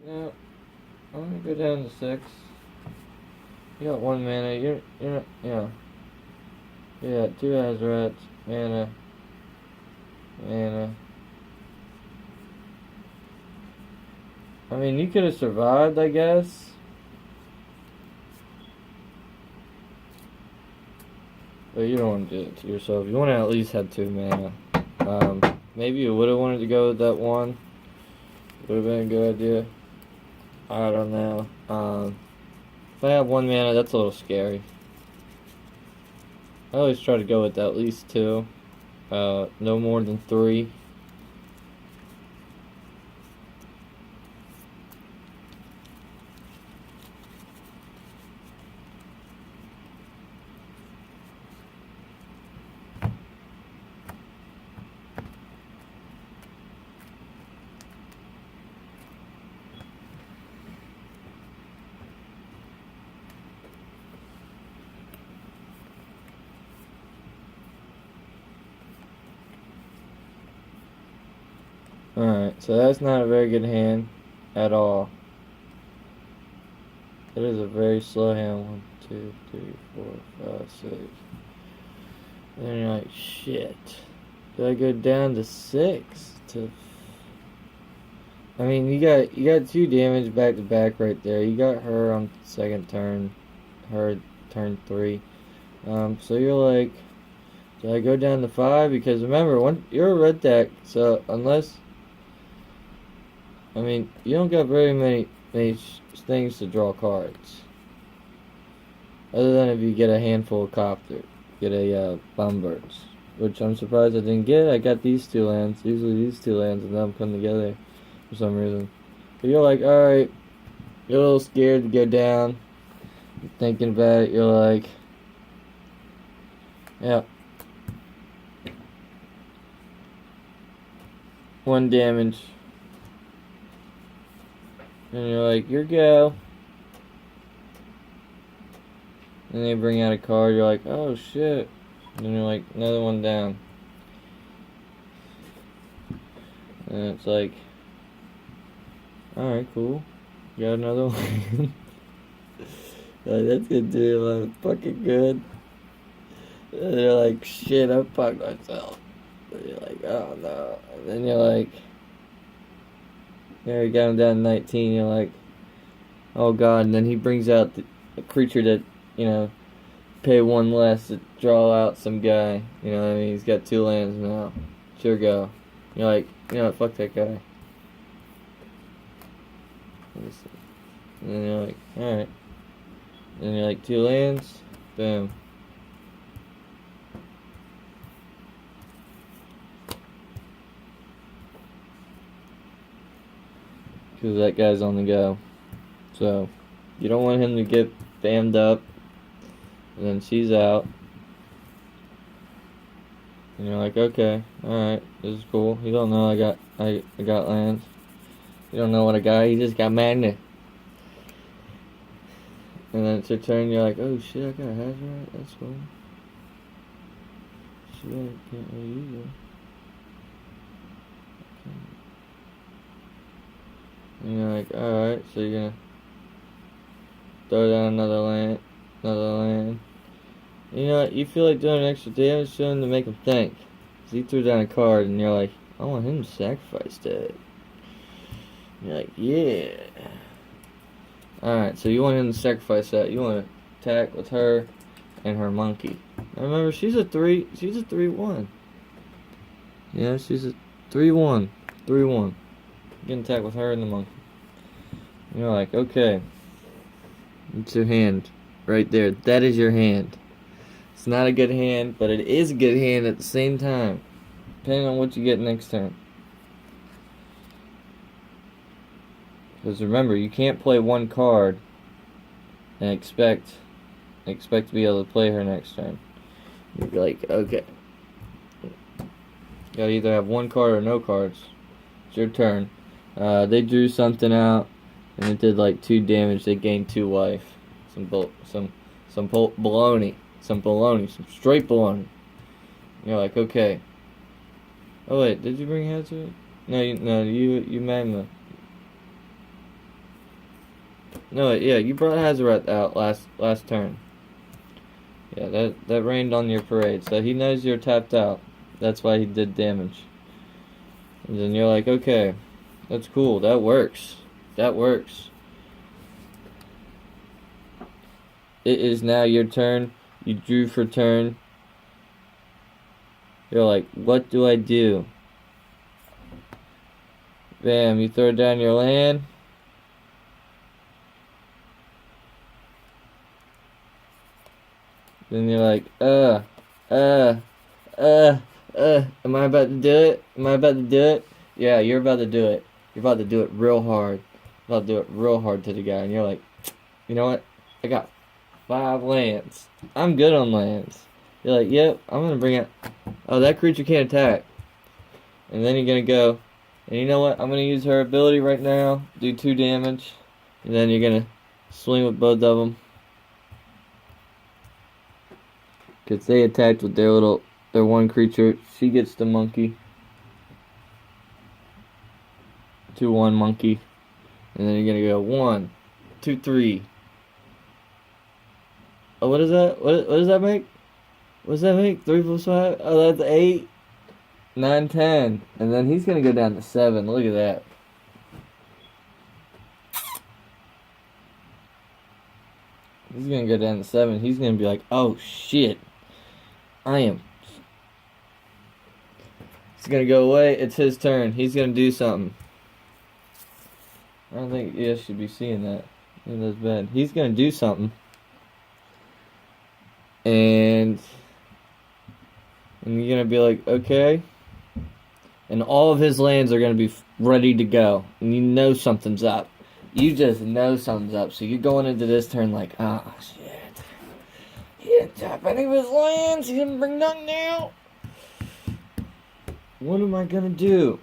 No, I'm gonna go down to 6. You got 1 mana. You're yeah. You got 2 Azrats, mana, mana. I mean, you could have survived, I guess. But you don't want to do it to yourself. You want to at least have 2 mana. Maybe you would have wanted to go with that 1. Would have been a good idea. I don't know. If I have 1 mana, that's a little scary. I always try to go with at least 2. No more than 3. Alright, so that's not a very good hand at all. It is a very slow hand. 1, 2, 3, 4, 5, 6. And then you're like, shit. Do I go down to 6? I mean, you got 2 damage back to back right there. You got her on second turn, her turn 3. So you're like, do I go down to 5? Because remember, you're a red deck, so unless, I mean, you don't got very many things to draw cards. Other than if you get a handful of copter, get a Bombirds, which I'm surprised I didn't get. I got these 2 lands, usually these 2 lands, and them come together for some reason. But you're like, alright, you're a little scared to go down. You're thinking about it, you're like, yeah. 1 damage. And you're like, your go. And they bring out a card, you're like, oh shit. And then you're like, another 1 down. And it's like, alright, cool. Got another one. Like, that's gonna do it, like, fucking good. And you're like, shit, I fucked myself. And you're like, oh no. And then you're like, yeah, you got him down to 19. You're like, oh god. And then he brings out a creature that, pay 1 less to draw out some guy. You know what I mean? He's got 2 lands now. Sure go. You're like, you know what, fuck that guy. And then you're like, alright. Then you're like, 2 lands. Boom. Because that guy's on the go. So, you don't want him to get bammed up. And then she's out. And you're like, okay, alright, this is cool. You don't know I got lands. You don't know what I got, you just got magnet. And then it's your turn, you're like, oh shit, I got a Hazard, that's cool. Shit, I can't really use it. And you're like, alright, so you're gonna throw down another land. You know, you feel like doing extra damage to him to make him think. Cause he threw down a card and you're like, I want him to sacrifice that. And you're like, yeah. Alright, so you want him to sacrifice that. You want to attack with her and her monkey. Now remember, she's a 3/1. Yeah, she's a 3/1. 3/1. You can attack with her and the monkey. And you're like, okay. It's your hand. Right there. That is your hand. It's not a good hand, but it is a good hand at the same time. Depending on what you get next turn. Because remember, you can't play 1 card and expect to be able to play her next turn. You'd be like, okay. You gotta either have 1 card or no cards. It's your turn. They drew something out, and it did like 2 damage. They gained 2 life. Some baloney. Some straight baloney. You're like, okay. Oh wait, did you bring head to it? No, you magma. No, yeah, you brought Hazaret out last turn. Yeah, that rained on your parade, so he knows you're tapped out. That's why he did damage. And then you're like, okay, that's cool. That works. That works. It is now your turn. You drew for turn. You're like, what do I do? Bam, you throw down your land. Then you're like, am I about to do it? Am I about to do it? Yeah, you're about to do it. You're about to do it real hard. You're about to do it real hard to the guy. And you're like, you know what? I got 5 lands. I'm good on lands. You're like, yep, I'm going to bring it. Oh, that creature can't attack. And then you're going to go, and you know what? I'm going to use her ability right now. Do 2 damage. And then you're going to swing with both of them. Because they attacked with their one creature. She gets the monkey. 2/1 monkey. And then you're going to go 1, 2, 3. Oh, what is that? What does that make? What does that make? 3 plus 5? Oh, that's 8, 9, 10. And then he's going to go down to 7. Look at that. He's going to go down to 7. He's going to be like, oh, shit. He's going to go away. It's his turn. He's going to do something. I don't think you should be seeing that. That's bad. He's going to do something. And you're going to be like, okay. And all of his lands are going to be ready to go. And you know something's up. You just know something's up. So you're going into this turn like, oh, shit. He didn't tap any of his lands. He didn't bring nothing out. What am I going to do?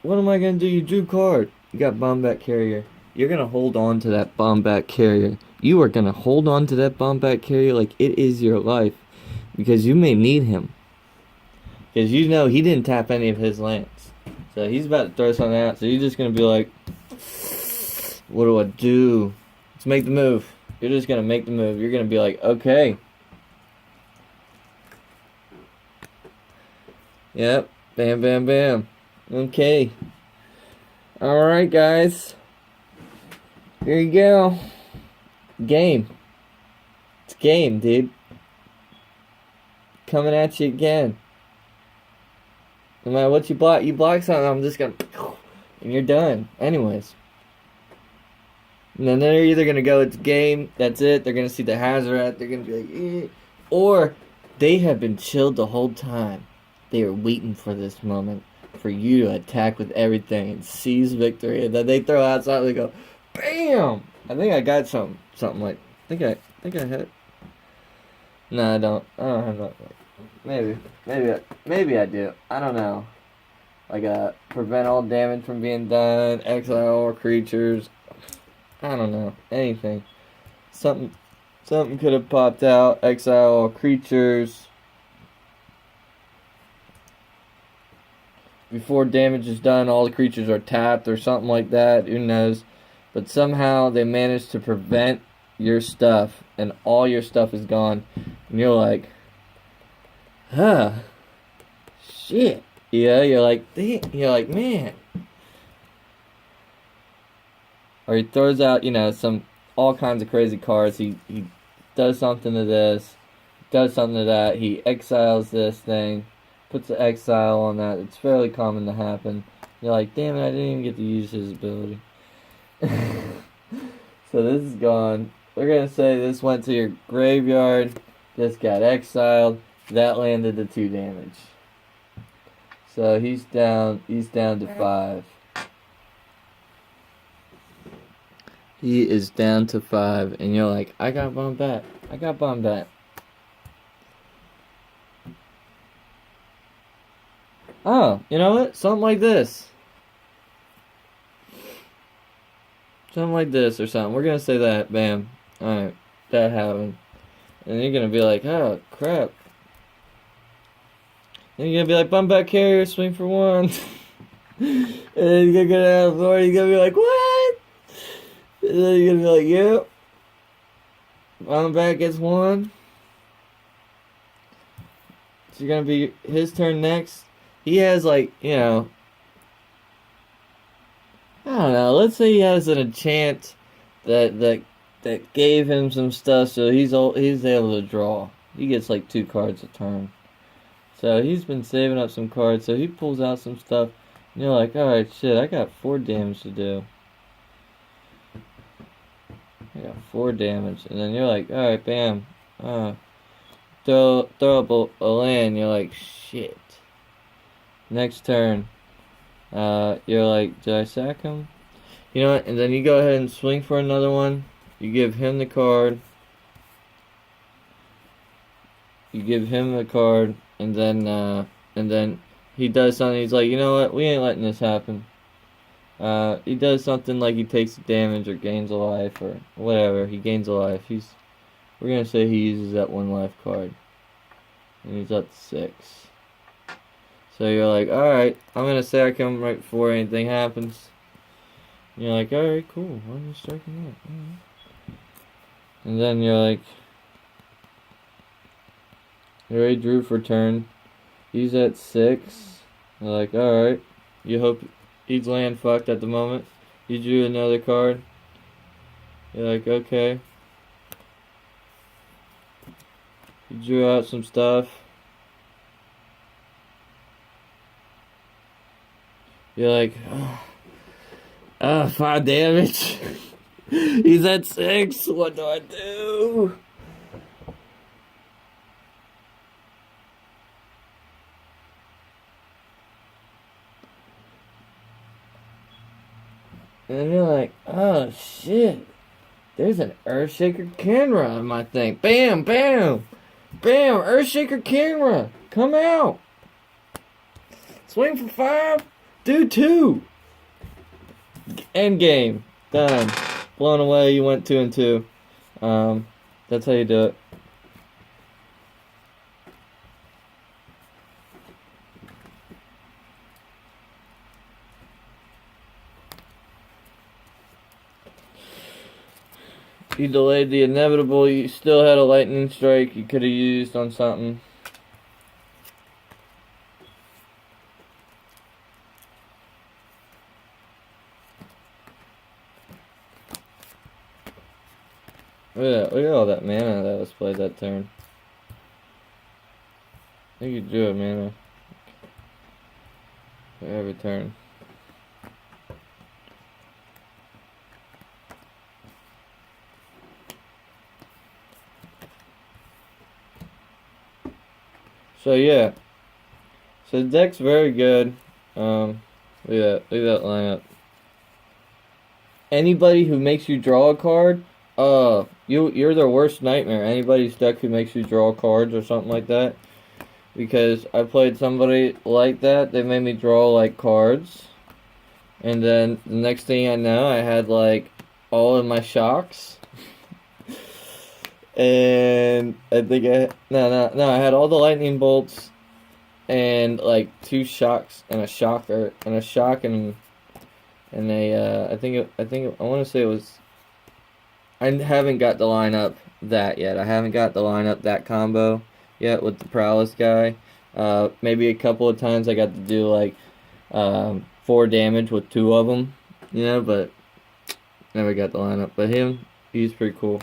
What am I going to do? You drew a card. You got Bombat Carrier. You're going to hold on to that Bombat Carrier. You are going to hold on to that Bombat Carrier like it is your life. Because you may need him. Because you know he didn't tap any of his lands. So he's about to throw something out. So you're just going to be like, what do I do? Let's make the move. You're just going to make the move. You're going to be like, okay. Yep. Bam, bam, bam. Okay. Alright, guys. Here you go. Game. It's game, dude. Coming at you again. No matter what you block something, I'm just going to... And you're done. Anyways. And then they're either going to go, it's game, that's it. They're going to see the Hazaret. They're going to be like, eh. Or they have been chilled the whole time. They are waiting for this moment for you to attack with everything and seize victory. And then they throw out something and go, bam! I think I got something like, I think I hit. No, I don't have that. Maybe I do. I don't know. Like, prevent all damage from being done, exile all creatures. I don't know. Anything. Something could have popped out. Exile all creatures. Before damage is done, all the creatures are tapped or something like that. Who knows? But somehow they managed to prevent your stuff, and all your stuff is gone. And you're like, shit. Yeah, you're like, man. Or he throws out, all kinds of crazy cards. He does something to this, does something to that. He exiles this thing, puts the exile on that. It's fairly common to happen. You're like, damn it, I didn't even get to use his ability. So this is gone. We're going to say this went to your graveyard. This got exiled. That landed the 2 damage. So he's down to 5. He is down to 5, and you're like, I got Bombat. Oh, you know what? Something like this. Something like this or something. We're going to say that. Bam. Alright. That happened. And you're going to be like, oh, crap. And you're going to be like, Bombat Carrier, swing for 1. And then you're going to go down the floor, and you're going to be like, what? And then you're gonna be like, yep, I'm back gets one. It's gonna be his turn next. He has like, I don't know. Let's say he has an enchant that gave him some stuff, so he's able to draw. He gets like 2 cards a turn. So he's been saving up some cards. So he pulls out some stuff, and you're like, all right, shit, I got 4 damage to do. I got 4 damage, and then you're like, all right, bam, throw up a land. You're like, shit. Next turn, you're like, did I sack him? You know what? And then you go ahead and swing for another one. You give him the card. You give him the card, and then he does something. He's like, you know what? We ain't letting this happen. He does something like he takes damage or gains a life or whatever. He gains a life. We're gonna say he uses that 1 life card, and he's up to 6. So you're like, all right, I'm gonna sack him right before anything happens. And you're like, all right, cool. Why are you striking that? Right. And then you're like, you already drew for turn. He's at 6. You're like, all right. You hope he's land fucked at the moment. You drew another card. You're like, okay. You drew out some stuff. You're like, 5 damage. He's at 6. What do I do? And you're like, oh shit. There's an Earthshaker camera on my thing. Bam, bam, bam, Earthshaker camera. Come out. Swing for 5. Do 2. End game. Done. Blown away. You went 2 and 2. That's how you do it. You delayed the inevitable. You still had a lightning strike you could have used on something. Look at all that mana that was played that turn. I think you drew a mana for every turn. So yeah, so the deck's very good. Look at that lineup. Anybody who makes you draw a card, you're their worst nightmare. Anybody's deck who makes you draw cards or something like that. Because I played somebody like that. They made me draw like cards, and then the next thing I know, I had like all of my shocks. And I think I had all the lightning bolts and like 2 shocks and a shocker and a shock and a I want to say it was. I haven't got the lineup that yet. I haven't got the lineup that combo yet with the prowess guy. Maybe a couple of times I got to do like 4 damage with 2 of them, but never got the lineup. But he's pretty cool.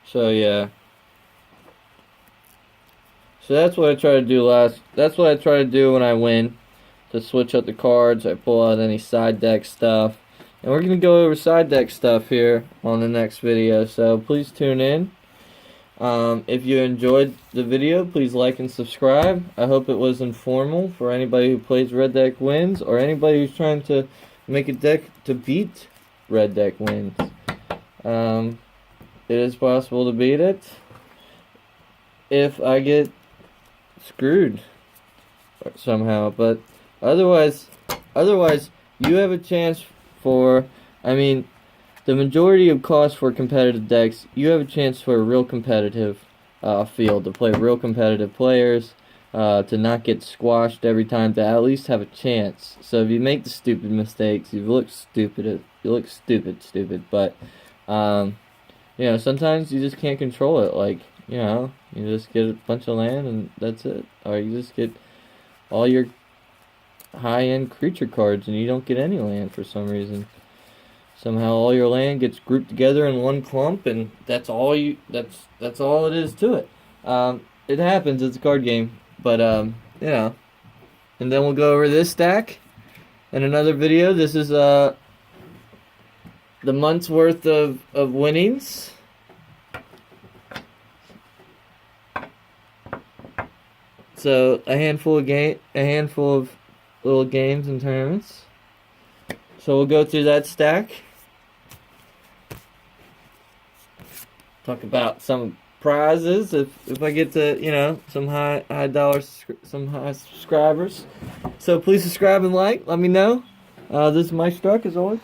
So yeah. So that's what I try to do that's what I try to do when I win. To switch up the cards, I pull out any side deck stuff. And we're going to go over side deck stuff here on the next video. So please tune in. If you enjoyed the video, please like and subscribe. I hope it was informal for anybody who plays Red Deck Wins. Or anybody who's trying to make a deck to beat Red Deck Wins. It is possible to beat it if I get screwed somehow, but otherwise you have a chance for, the majority of costs for competitive decks, you have a chance for a real competitive field to play real competitive players. to not get squashed every time, to at least have a chance. So if you make the stupid mistakes, you look stupid. You look stupid. But you know, sometimes you just can't control it. Like, you know, you just get a bunch of land and that's it, or you just get all your high-end creature cards and you don't get any land for some reason. Somehow all your land gets grouped together in one clump, and that's all you. That's all it is to it. It happens. It's a card game, but you know. And then we'll go over this stack in another video. This is the month's worth of winnings. So a handful of little games and tournaments. So we'll go through that stack. Talk about some prizes if I get to, you know, some high subscribers. So please subscribe and like. Let me know. This is Mike Struck as always.